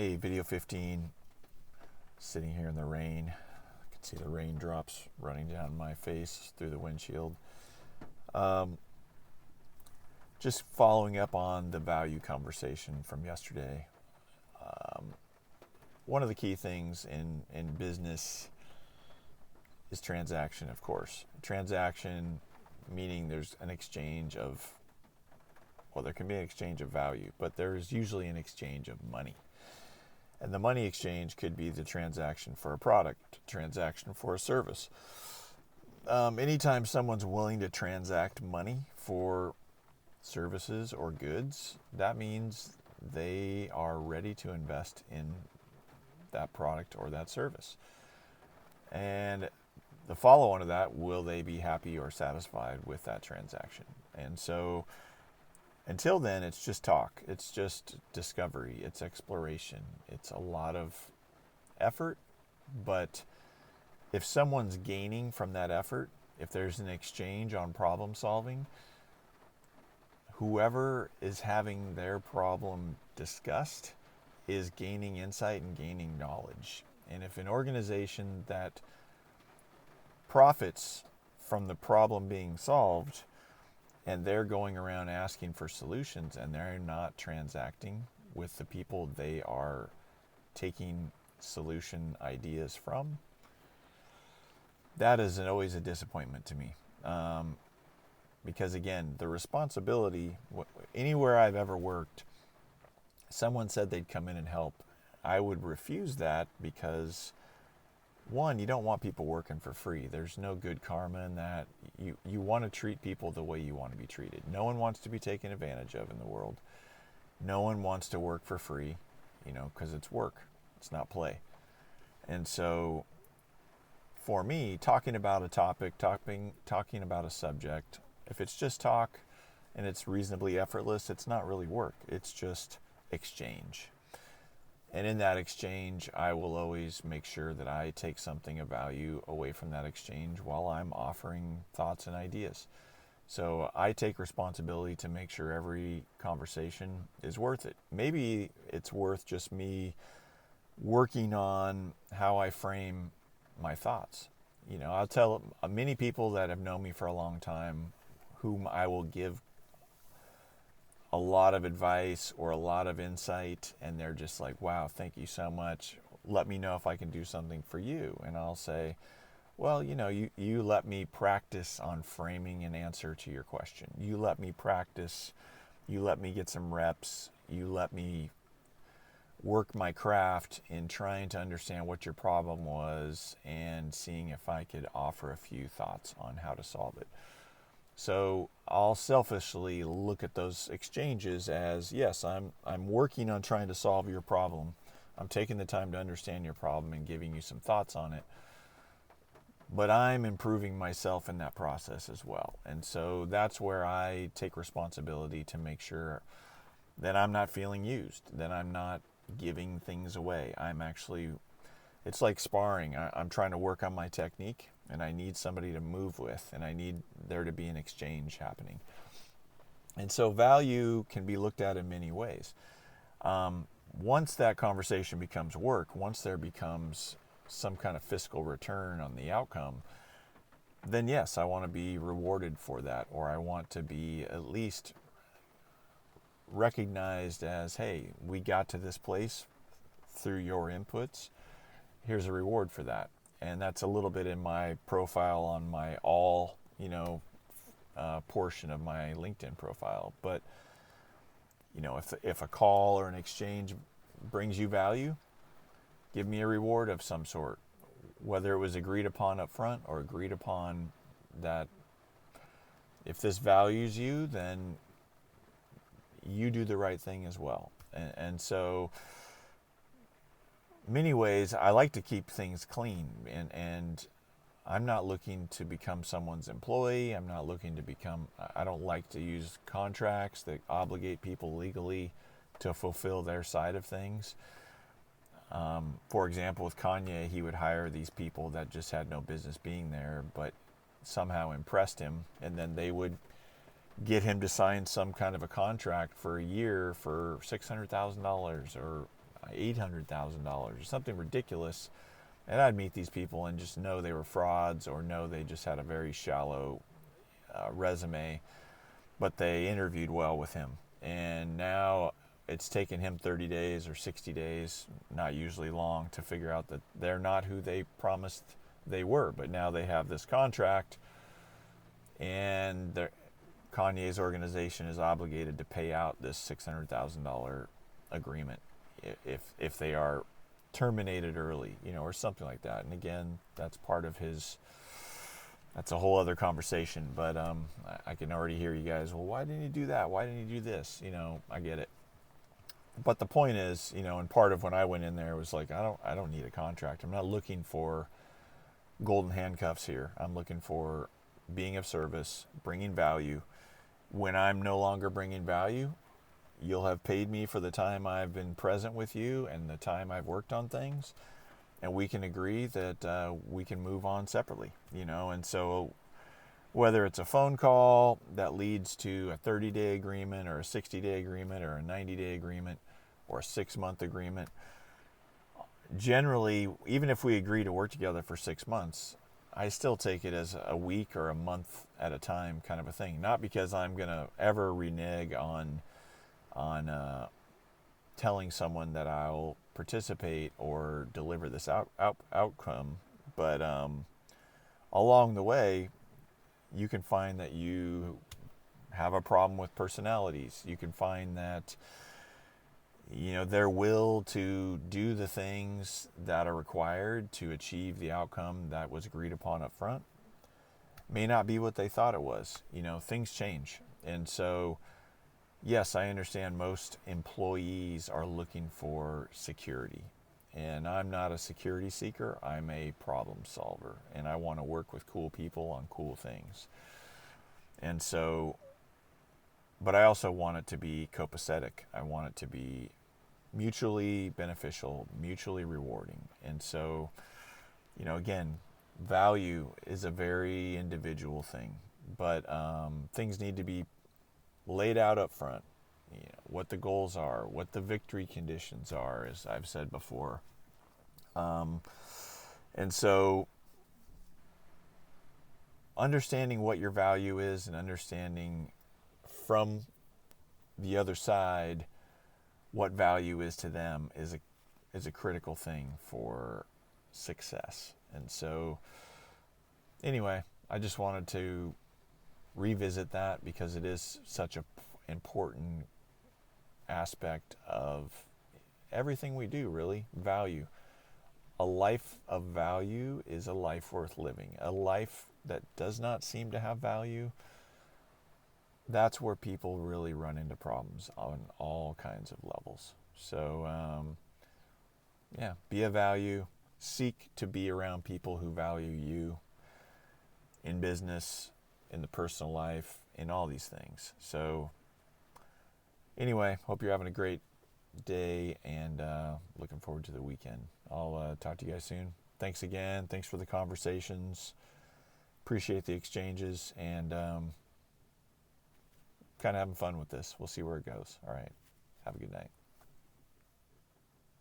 Hey, video 15, sitting here in the rain. I can see the raindrops running down my face through the windshield. Um, just following up on the value conversation from yesterday. Um, One of the key things in business is transaction, of course. Transaction meaning there's an exchange of, well, there can be an exchange of value, but there's usually an exchange of money. And the money exchange could be the transaction for a product, transaction for a service. Anytime someone's willing to transact money for services or goods, that means they are ready to invest in that product or that service. And the follow on to that, will they be happy or satisfied with that transaction? And so until then, it's just talk. It's just discovery. It's exploration. It's a lot of effort. But if someone's gaining from that effort, if there's an exchange on problem solving, whoever is having their problem discussed is gaining insight and gaining knowledge. And if an organization that profits from the problem being solved and they're going around asking for solutions and they're not transacting with the people they are taking solution ideas from, that is always a disappointment to me. Because again, the responsibility, anywhere I've ever worked, someone said they'd come in and help. I would refuse that because, one, you don't want people working for free. There's no good karma in that. You want to treat people the way you want to be treated. No one wants to be taken advantage of in the world. No one wants to work for free, because it's work. It's not play. And so for me, talking about a topic, talking about a subject, if it's just talk and it's reasonably effortless, it's not really work. It's just exchange. And in that exchange, I will always make sure that I take something of value away from that exchange while I'm offering thoughts and ideas. So I take responsibility to make sure every conversation is worth it. Maybe it's worth just me working on how I frame my thoughts. I'll tell many people that have known me for a long time, whom I will give a lot of advice or a lot of insight, and they're just like, wow, thank you so much. Let me know if I can do something for you. And I'll say, well, you let me practice on framing an answer to your question. You let me practice. You let me get some reps. You let me work my craft in trying to understand what your problem was and seeing if I could offer a few thoughts on how to solve it. So I'll selfishly look at those exchanges as, yes, I'm working on trying to solve your problem. I'm taking the time to understand your problem and giving you some thoughts on it. But I'm improving myself in that process as well. And so that's where I take responsibility to make sure that I'm not feeling used, that I'm not giving things away. It's like sparring. I'm trying to work on my technique, and I need somebody to move with, and I need there to be an exchange happening. And so value can be looked at in many ways. Once that conversation becomes work, once there becomes some kind of fiscal return on the outcome, then yes, I want to be rewarded for that, or I want to be at least recognized as, hey, we got to this place through your inputs. Here's a reward for that. And that's a little bit in my profile on my all, portion of my LinkedIn profile. But, if a call or an exchange brings you value, give me a reward of some sort, whether it was agreed upon up front or agreed upon that if this values you, then you do the right thing as well. And so many ways I like to keep things clean, and I'm not looking to become someone's employee. I don't like to use contracts that obligate people legally to fulfill their side of things. For example, with Kanye, he would hire these people that just had no business being there, but somehow impressed him, and then they would get him to sign some kind of a contract for a year for $600,000 or $800,000 or something ridiculous. And I'd meet these people and just know they were frauds or know they just had a very shallow resume, but they interviewed well with him. And now it's taken him 30 days or 60 days, not usually long, to figure out that they're not who they promised they were. But now they have this contract, and Kanye's organization is obligated to pay out this $600,000 agreement if they are terminated early, or something like that. And again, that's part of that's a whole other conversation. But I can already hear you guys, well, why didn't you do that? Why didn't you do this? I get it. But the point is, and part of when I went in there was like, I don't need a contract. I'm not looking for golden handcuffs here. I'm looking for being of service, bringing value. When I'm no longer bringing value, you'll have paid me for the time I've been present with you and the time I've worked on things, and we can agree that we can move on separately, And so whether it's a phone call that leads to a 30-day agreement or a 60-day agreement or a 90-day agreement or a 6-month agreement, generally, even if we agree to work together for 6 months, I still take it as a week or a month at a time kind of a thing. Not because I'm going to ever renege on telling someone that I'll participate or deliver this outcome, but along the way, you can find that you have a problem with personalities. You can find that their will to do the things that are required to achieve the outcome that was agreed upon up front may not be what they thought it was. Things change. And so, yes, I understand most employees are looking for security. And I'm not a security seeker. I'm a problem solver. And I want to work with cool people on cool things. And so, but I also want it to be copacetic. I want it to be mutually beneficial, mutually rewarding. And so, again, value is a very individual thing, but things need to be laid out up front. What the goals are, what the victory conditions are, as I've said before. And so understanding what your value is and understanding from the other side what value is to them is a critical thing for success. And so anyway, I just wanted to revisit that because it is such an important aspect of everything we do, really. Value. A life of value is a life worth living. A life that does not seem to have value, that's where people really run into problems on all kinds of levels. So, be of value. Seek to be around people who value you in business, in the personal life, in all these things. So, anyway, hope you're having a great day and looking forward to the weekend. I'll talk to you guys soon. Thanks again. Thanks for the conversations. Appreciate the exchanges and kind of having fun with this. We'll see where it goes. All right. Have a good night.